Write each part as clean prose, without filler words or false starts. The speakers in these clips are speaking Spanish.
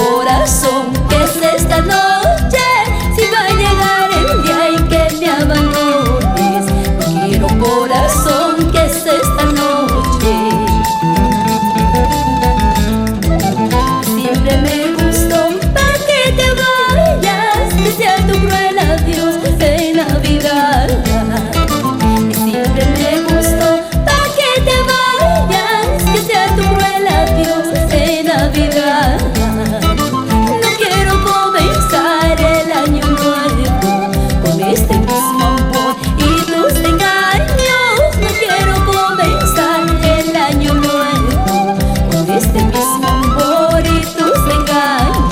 corazón, ¿qué es esta noche? Si va a llegar el día en que me abandones. No quiero corazón, ¿qué es esta noche? Siempre me gustó para que te vayas, que sea tu cruel adiós en Navidad. Siempre me gustó para que te vayas, que sea tu cruel adiós en Navidad. No quiero comenzar el año nuevo con este mismo amor y tus engaños. No quiero comenzar el año nuevo con este mismo amor y tus engaños.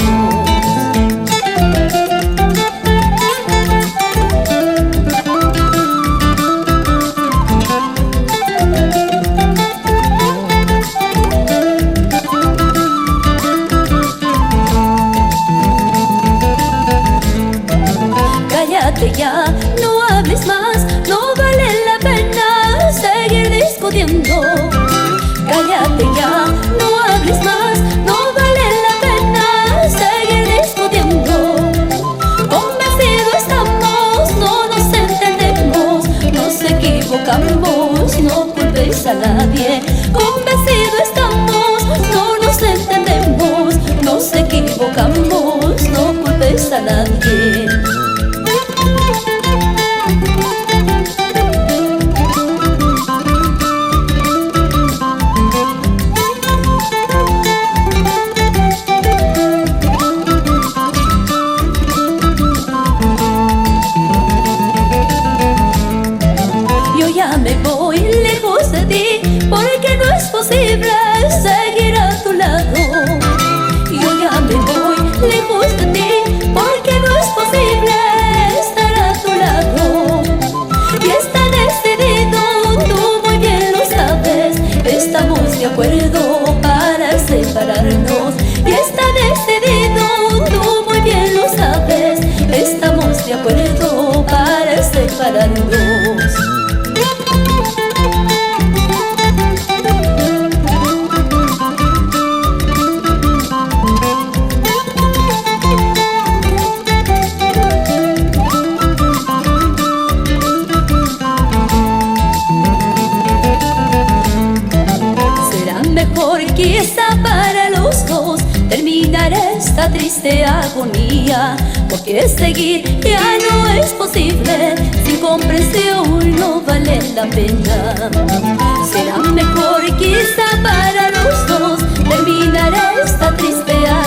Cállate ya, no hables más, no vale la pena seguir discutiendo. Cállate ya, no hables más, no vale la pena seguir discutiendo. Convencido estamos, no nos entendemos, nos equivocamos, no culpes a nadie. Convencido estamos, no nos entendemos, nos equivocamos, no culpes a nadie. Me voy lejos de ti porque no es posible seguir a tu lado. Yo ya me voy lejos de ti porque no es posible estar a tu lado. Y está decidido, tú muy bien lo sabes, estamos de acuerdo para separarnos. Y está decidido, tú muy bien lo sabes, estamos de acuerdo para separarnos. Mejor quizá para los dos terminar esta triste agonía, porque seguir ya no es posible, sin comprensión no vale la pena. Será mejor quizá para los dos terminar esta triste agonía.